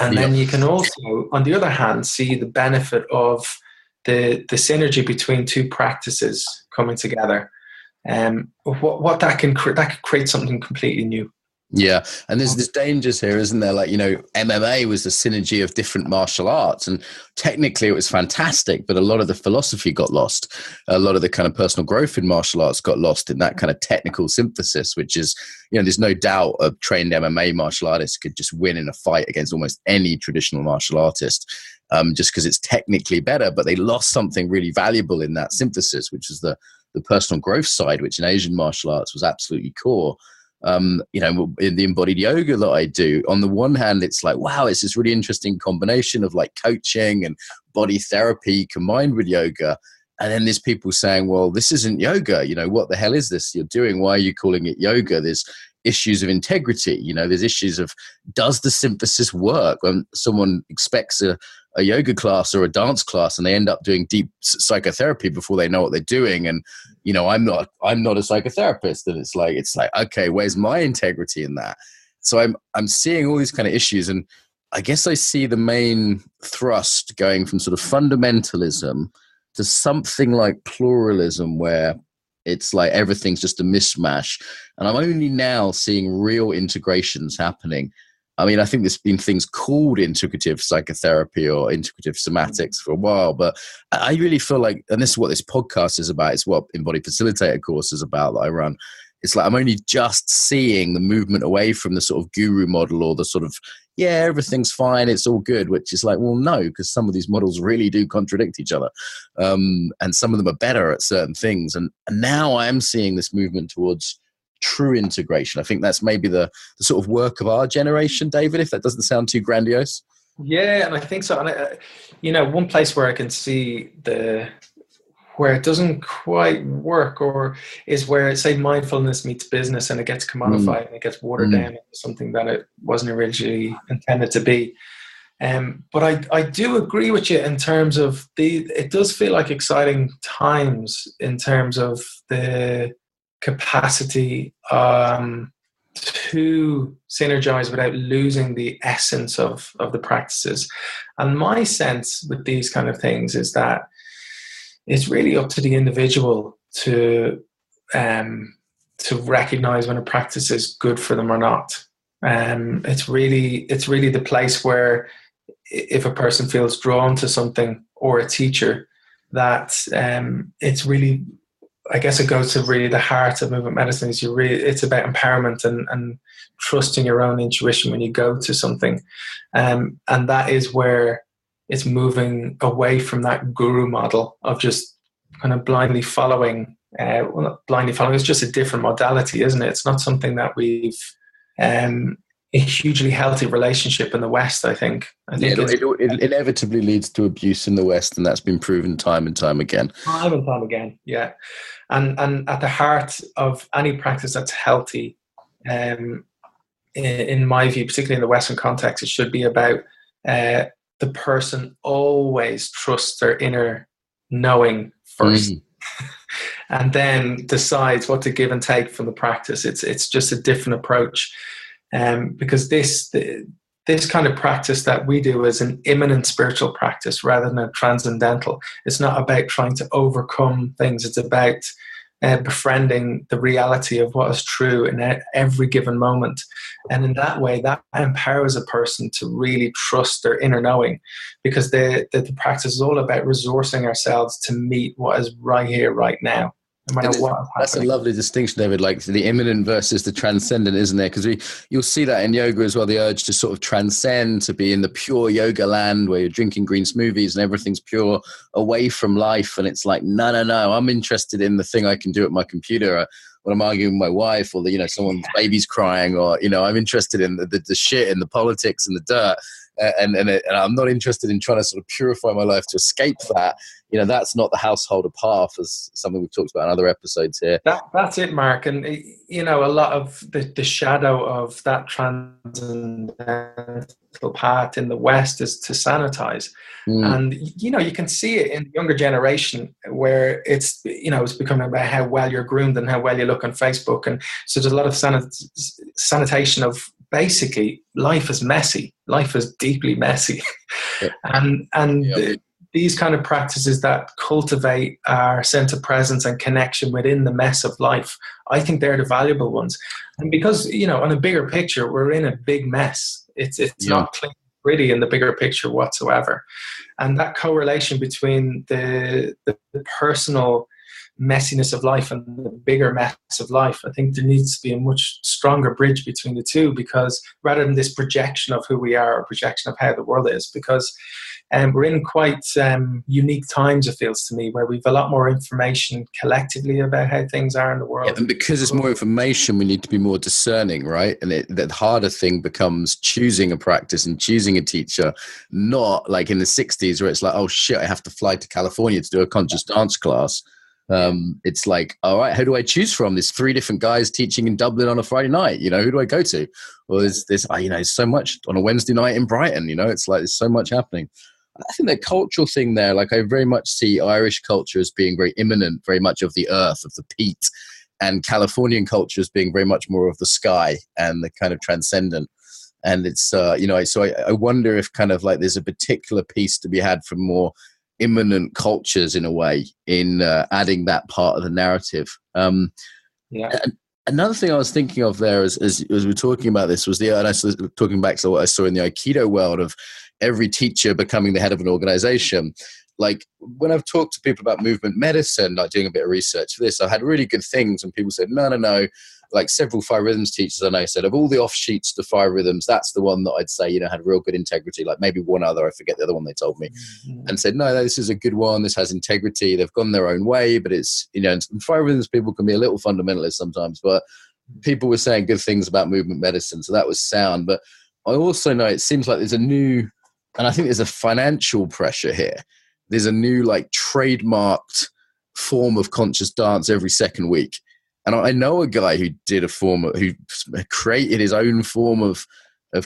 And then you can also, on the other hand, see the benefit of the synergy between two practices coming together. What that can create something completely new. Yeah, and there's dangers here, isn't there? MMA was the synergy of different martial arts, and technically it was fantastic, but a lot of the philosophy got lost. A lot of the kind of personal growth in martial arts got lost in that kind of technical synthesis, which is, there's no doubt a trained MMA martial artist could just win in a fight against almost any traditional martial artist, just because it's technically better, but they lost something really valuable in that synthesis, which is the personal growth side, which in Asian martial arts was absolutely core. In the embodied yoga that I do, on the one hand, it's like, wow, it's this really interesting combination of coaching and body therapy combined with yoga. And then there's people saying, well, this isn't yoga. What the hell is this you're doing? Why are you calling it yoga? There's issues of integrity. There's issues of, does the synthesis work? When someone expects a yoga class or a dance class and they end up doing deep psychotherapy before they know what they're doing. And, I'm not a psychotherapist. And it's like, okay, where's my integrity in that? So I'm seeing all these kind of issues. And I guess I see the main thrust going from sort of fundamentalism to something like pluralism, where it's like everything's just a mishmash. And I'm only now seeing real integrations happening. I mean, I think there's been things called integrative psychotherapy or integrative somatics for a while, but I really feel like, and this is what this podcast is about, it's what Embodied Facilitator course is about that I run. It's like I'm only just seeing the movement away from the sort of guru model or the sort of, yeah, everything's fine, it's all good, which is like, well, no, because some of these models really do contradict each other. And some of them are better at certain things. And now I am seeing this movement towards true integration. I think that's maybe the sort of work of our generation, David, if that doesn't sound too grandiose. Yeah, and I think so. And one place where I can see where it doesn't quite work, or is where, say, mindfulness meets business and it gets commodified and it gets watered down into something that it wasn't originally intended to be. But I do agree with you in terms of it does feel like exciting times in terms of the capacity to synergize without losing the essence of the practices. And my sense with these kind of things is that it's really up to the individual to recognize when a practice is good for them or not. It's really the place where, if a person feels drawn to something or a teacher, that it's really, I guess it goes to really the heart of movement medicine. It's about empowerment and trusting your own intuition when you go to something, and that is where it's moving away from that guru model of just kind of blindly following. Well, not blindly following. It's just a different modality, isn't it? It's not something that we've a hugely healthy relationship in the West, I think. It inevitably leads to abuse in the West, and that's been proven time and time again. Time and time again, yeah. And at the heart of any practice that's healthy, in my view, particularly in the Western context, it should be about the person always trusts their inner knowing first. And then decides what to give and take from the practice. It's just a different approach. Because this kind of practice that we do is an immanent spiritual practice rather than a transcendental. It's not about trying to overcome things. It's about befriending the reality of what is true in every given moment. And in that way, that empowers a person to really trust their inner knowing, because the practice is all about resourcing ourselves to meet what is right here, right now. No matter what. That's a lovely distinction, David, like the immanent versus the transcendent, isn't there? Because you'll see that in yoga as well, the urge to sort of transcend, to be in the pure yoga land where you're drinking green smoothies and everything's pure, away from life. And it's like, no, I'm interested in the thing I can do at my computer when I'm arguing with my wife, or someone's baby's crying, or I'm interested in the shit and the politics and the dirt. And I'm not interested in trying to sort of purify my life to escape that. That's not the householder path, as something we've talked about in other episodes here. That's it, Mark. And, a lot of the shadow of that transcendental path in the West is to sanitize. And, you can see it in the younger generation where it's becoming about how well you're groomed and how well you look on Facebook. And so there's a lot of sanitation of, basically, life is messy. Life is deeply messy. These kind of practices that cultivate our sense of presence and connection within the mess of life, I think they're the valuable ones. And because, on a bigger picture, we're in a big mess. It's not clean, pretty in the bigger picture whatsoever. And that correlation between the personal messiness of life and the bigger mess of life, I think there needs to be a much stronger bridge between the two, because rather than this projection of who we are or projection of how the world is, because we're in quite unique times, it feels to me, where we've a lot more information collectively about how things are in the world. Yeah, and because there's more information, we need to be more discerning, right? And the harder thing becomes choosing a practice and choosing a teacher, not like in the 60s where it's like, oh shit, I have to fly to California to do a conscious dance class. It's like, all right, who do I choose from? There's 3 different guys teaching in Dublin on a Friday night. Who do I go to? Well, there's so much on a Wednesday night in Brighton. It's like there's so much happening. I think the cultural thing there, like I very much see Irish culture as being very immanent, very much of the earth, of the peat, and Californian culture as being very much more of the sky and the kind of transcendent. And it's, so I wonder if kind of like there's a particular piece to be had from more immanent cultures in a way in adding that part of the narrative. Yeah. Another thing I was thinking of there as we're talking about this was and I was talking back to what I saw in the Aikido world of every teacher becoming the head of an organization. Like when I've talked to people about movement medicine, like doing a bit of research for this, I had really good things, and people said, no. Like several 5 Rhythms teachers I know said, of all the offshoots to 5 Rhythms, that's the one that I'd say, had real good integrity. Like maybe one other, I forget the other one they told me, and said, no, this is a good one. This has integrity. They've gone their own way, but it's, 5 Rhythms people can be a little fundamentalist sometimes, but people were saying good things about movement medicine. So that was sound. But I also know it seems like there's a new, and I think there's a financial pressure here. There's a new like trademarked form of conscious dance every second week. And I know a guy who who created his own form of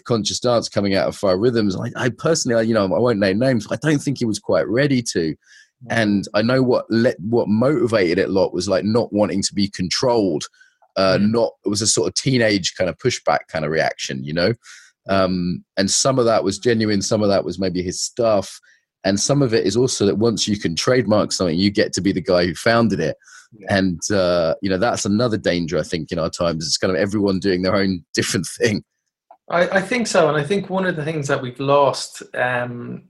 conscious dance coming out of 5 Rhythms. I personally, I won't name names. I don't think he was quite ready to. And I know what motivated it a lot was like not wanting to be controlled. It was a sort of teenage kind of pushback kind of reaction, and some of that was genuine. Some of that was maybe his stuff. And some of it is also that once you can trademark something, you get to be the guy who founded it. Yeah. And, that's another danger, I think, in our times. It's kind of everyone doing their own different thing. I think so. And I think one of the things that we've lost and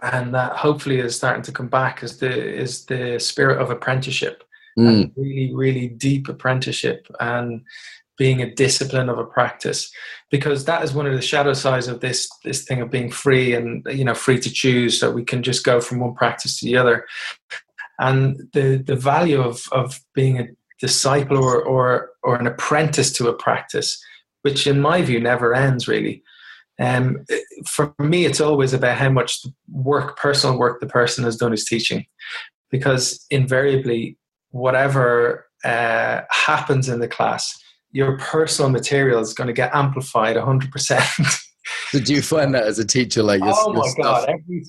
that hopefully is starting to come back is the spirit of apprenticeship. And really, really deep apprenticeship and being a discipline of a practice, because that is one of the shadow sides of this thing of being free and free to choose, so we can just go from one practice to the other. And the value of being a disciple or an apprentice to a practice, which in my view never ends really. For me, it's always about how much personal work the person has done is teaching, because invariably whatever happens in the class, your personal material is going to get amplified 100%. So do you find that as a teacher, like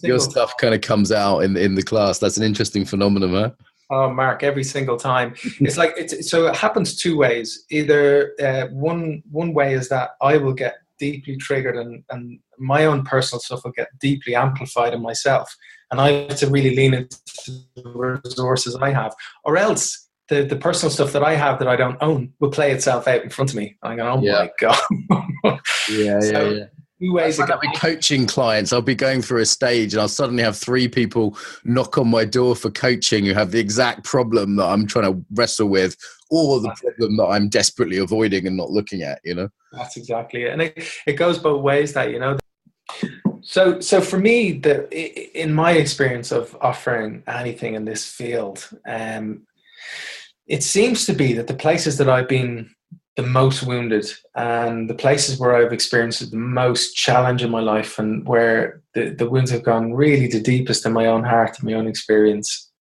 your stuff kind of comes out in the class? That's an interesting phenomenon, huh? Oh, Mark, every single time. It's like, so it happens 2 ways. Either one way is that I will get deeply triggered and my own personal stuff will get deeply amplified in myself. And I have to really lean into the resources I have. Or else the personal stuff that I have that I don't own will play itself out in front of me. I'm going, my God. Yeah. 2 ways. I'll be coaching clients. I'll be going through a stage and I'll suddenly have 3 people knock on my door for coaching who have the exact problem that I'm trying to wrestle with, or the problem that I'm desperately avoiding and not looking at, That's exactly it. And it goes both ways, that, So for me, in my experience of offering anything in this field, it seems to be that the places that I've been the most wounded and the places where I've experienced the most challenge in my life and where the wounds have gone really the deepest in my own heart and my own experience,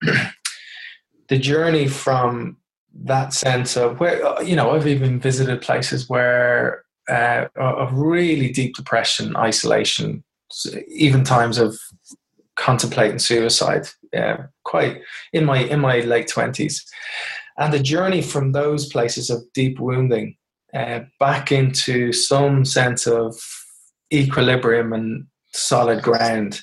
the journey from that sense of where, I've even visited places where of really deep depression, isolation, even times of contemplating suicide, quite in my late 20s. And the journey from those places of deep wounding back into some sense of equilibrium and solid ground,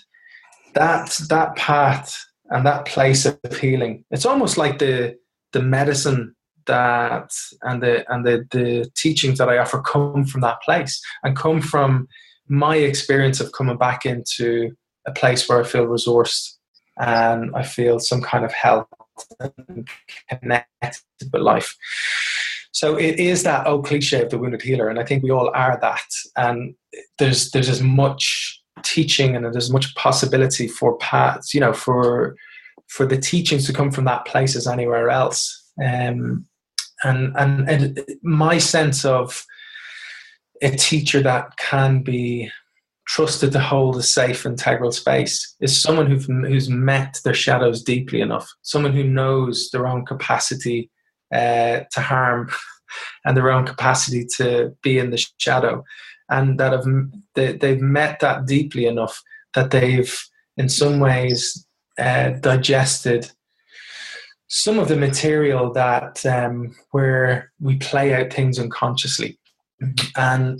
that path and that place of healing, it's almost like the medicine that and the teachings that I offer come from that place and come from my experience of coming back into a place where I feel resourced and I feel some kind of health and connected with life. So it is that old cliche of the wounded healer, and I think we all are that. And there's as much teaching and there's much possibility for paths, for the teachings to come from that place as anywhere else. And my sense of a teacher that can be trusted to hold a safe, integral space is someone who's met their shadows deeply enough, someone who knows their own capacity to harm and their own capacity to be in the shadow, and that they've met that deeply enough that they've, in some ways, digested some of the material that where we play out things unconsciously. And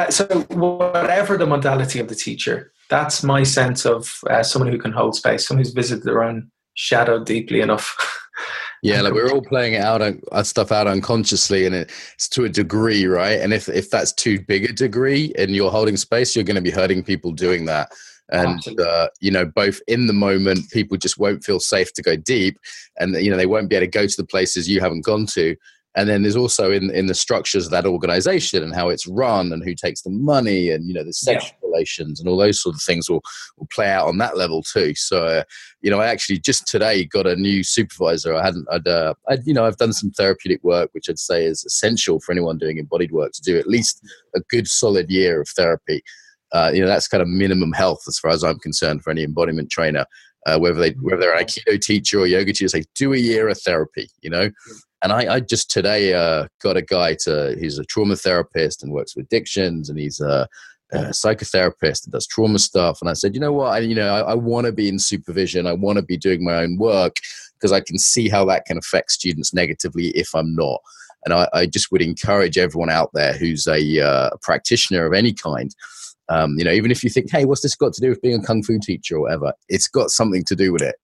so whatever the modality of the teacher, That's my sense of someone who can hold space, someone who's visited their own shadow deeply enough. Yeah, like we're all playing it out, stuff out unconsciously, and it's to a degree, right? And if that's too big a degree and you're holding space, you're going to be hurting people doing that. And both in the moment, people just won't feel safe to go deep, and they won't be able to go to the places you haven't gone to. And then there's also in the structures of that organization and how it's run and who takes the money and, the sexual relations and all those sort of things will play out on that level too. So, I actually just today got a new supervisor. I've done some therapeutic work, which I'd say is essential for anyone doing embodied work to do at least a good solid year of therapy. That's kind of minimum health as far as I'm concerned for any embodiment trainer, whether they're an Aikido teacher or yoga teacher, say do a year of therapy, And I just today got a guy he's a trauma therapist and works with addictions, and he's a psychotherapist and does trauma stuff. And I said, you know what, I want to be in supervision. I want to be doing my own work because I can see how that can affect students negatively if I'm not. And I just would encourage everyone out there who's a practitioner of any kind, even if you think, hey, what's this got to do with being a kung fu teacher or whatever? It's got something to do with it,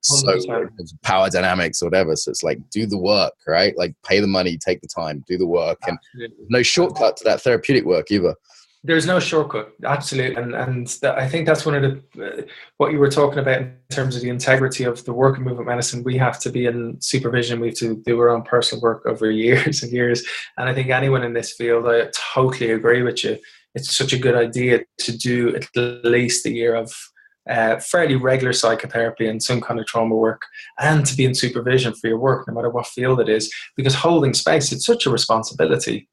So it's power dynamics or whatever. So it's like, do the work, right? Like pay the money, take the time, do the work. Absolutely. And no shortcut to that therapeutic work either. There's no shortcut, absolutely, and I think that's one of what you were talking about in terms of the integrity of the work of movement medicine. We have to be in supervision. We have to do our own personal work over years and years. And I think anyone in this field, I totally agree with you. It's such a good idea to do at least a year of fairly regular psychotherapy and some kind of trauma work, and to be in supervision for your work, no matter what field it is, because holding space, it's such a responsibility.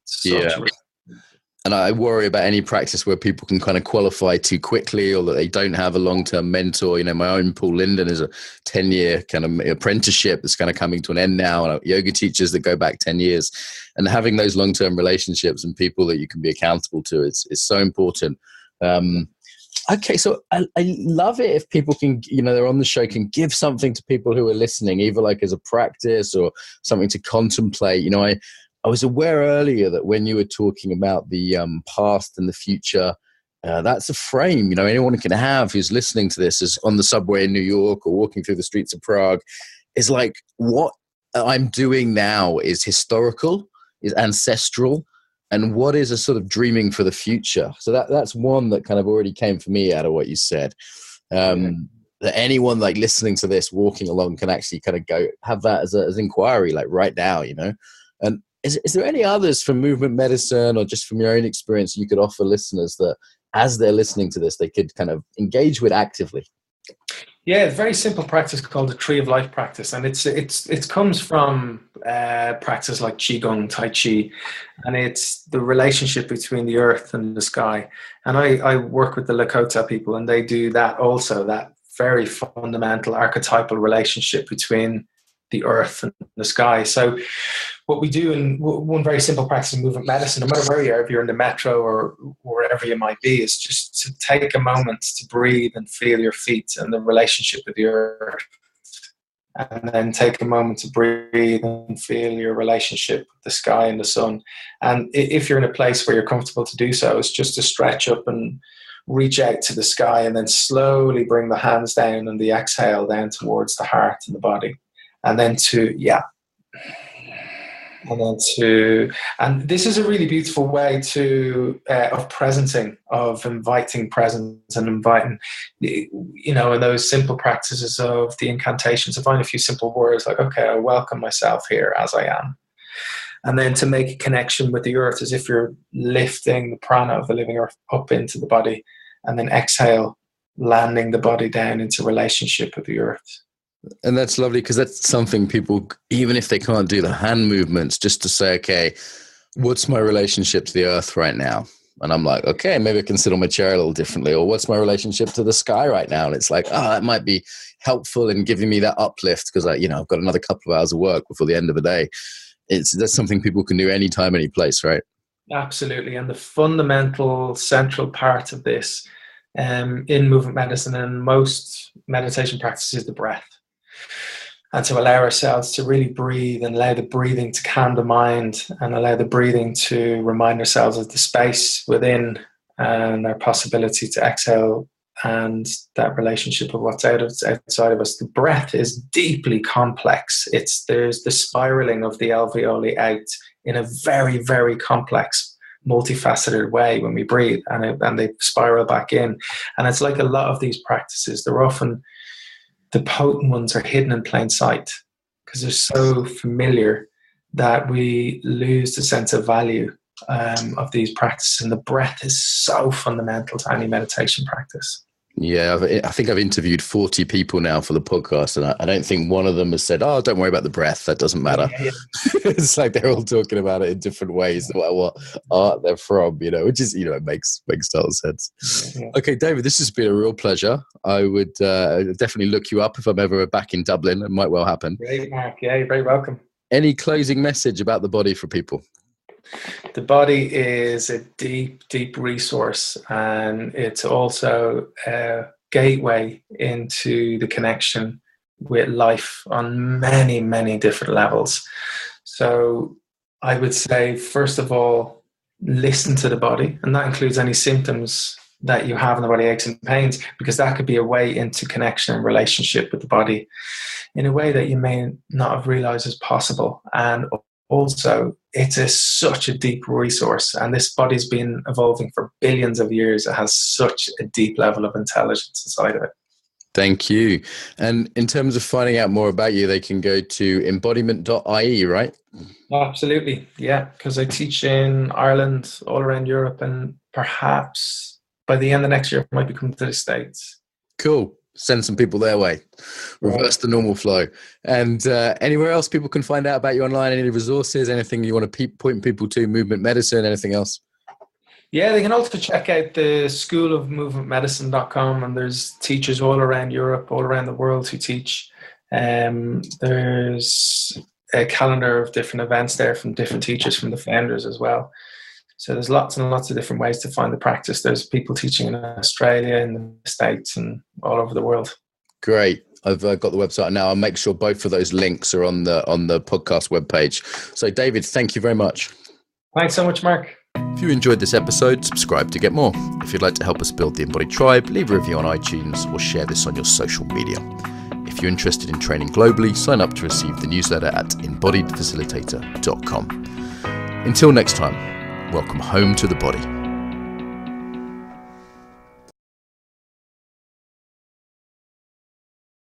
And I worry about any practice where people can kind of qualify too quickly, or that they don't have a long-term mentor. My own Paul Linden is a 10-year kind of apprenticeship that's kind of coming to an end now. And yoga teachers that go back 10 years, and having those long-term relationships and people that you can be accountable to is so important. Okay, so I love it if people can, they're on the show, can give something to people who are listening, either like as a practice or something to contemplate. I was aware earlier that when you were talking about the past and the future, that's a frame, anyone can have who's listening to this is on the subway in New York or walking through the streets of Prague, is like, what I'm doing now is historical, is ancestral, and what is a sort of dreaming for the future. So that's one that kind of already came for me out of what you said. That anyone like listening to this, walking along, can actually kind of go have that as inquiry, like right now, And is there any others from movement medicine or just from your own experience you could offer listeners that as they're listening to this, they could kind of engage with actively? Yeah, it's a very simple practice called the Tree of Life practice. And it comes from practice like Qigong, Tai Chi, and it's the relationship between the earth and the sky. And I work with the Lakota people, and they do that also, that very fundamental archetypal relationship between the earth and the sky. So what we do in one very simple practice in movement medicine, no matter where you are, if you're in the metro or wherever you might be, is just to take a moment to breathe and feel your feet and the relationship with the earth. And then take a moment to breathe and feel your relationship with the sky and the sun. And if you're in a place where you're comfortable to do so, it's just to stretch up and reach out to the sky, and then slowly bring the hands down and the exhale down towards the heart and the body. And then and this is a really beautiful way of presencing, of inviting presence and inviting, in those simple practices of the incantations, to find a few simple words like, okay, I welcome myself here as I am. And then to make a connection with the earth as if you're lifting the prana of the living earth up into the body, and then exhale, landing the body down into relationship with the earth. And that's lovely, because that's something people, even if they can't do the hand movements, just to say, okay, what's my relationship to the earth right now? And I'm like, okay, maybe I can sit on my chair a little differently. Or what's my relationship to the sky right now? And it's like, that might be helpful in giving me that uplift, because I've got another couple of hours of work before the end of the day. That's something people can do anytime, any place, right? Absolutely. And the fundamental central part of this in movement medicine and most meditation practices is the breath. And to allow ourselves to really breathe, and allow the breathing to calm the mind, and allow the breathing to remind ourselves of the space within and our possibility to exhale and that relationship of what's outside of us. The breath is deeply complex. There's the spiraling of the alveoli out in a very, very complex, multifaceted way when we breathe, and they spiral back in. And it's like a lot of these practices, they're often, the potent ones are hidden in plain sight because they're so familiar that we lose the sense of value of these practices. And the breath is so fundamental to any meditation practice. Yeah, I think I've interviewed 40 people now for the podcast, and I don't think one of them has said, "Oh, don't worry about the breath. That doesn't matter." Yeah. It's like they're all talking about it in different ways, no matter what art they're from, which is, it makes total sense. Yeah. Okay, David, this has been a real pleasure. I would definitely look you up if I'm ever back in Dublin. It might well happen. Great, Mark. Yeah, you're very welcome. Any closing message about the body for people? The body is a deep, deep resource, and it's also a gateway into the connection with life on many, many different levels. So I would say, first of all, listen to the body, and that includes any symptoms that you have in the body, aches and pains, because that could be a way into connection and relationship with the body in a way that you may not have realized is possible. And also, it's such a deep resource, and this body's been evolving for billions of years. It has such a deep level of intelligence inside of it. Thank you. And in terms of finding out more about you, they can go to embodiment.ie, right? Absolutely, yeah, because I teach in Ireland, all around Europe, and perhaps by the end of next year, I might be coming to the States. Cool. Send some people their way. Reverse the normal flow. And anywhere else people can find out about you online, any resources, anything you want to point people to, movement medicine, anything else? Yeah, they can also check out the schoolofmovementmedicine.com, and there's teachers all around Europe, all around the world who teach. There's a calendar of different events there from different teachers, from the founders as well. So there's lots and lots of different ways to find the practice. There's people teaching in Australia, in the States, and all over the world. Great. I've got the website now. I'll make sure both of those links are on the podcast webpage. So David, thank you very much. Thanks so much, Mark. If you enjoyed this episode, subscribe to get more. If you'd like to help us build the Embodied Tribe, leave a review on iTunes or share this on your social media. If you're interested in training globally, sign up to receive the newsletter at embodiedfacilitator.com. Until next time, welcome home to the body.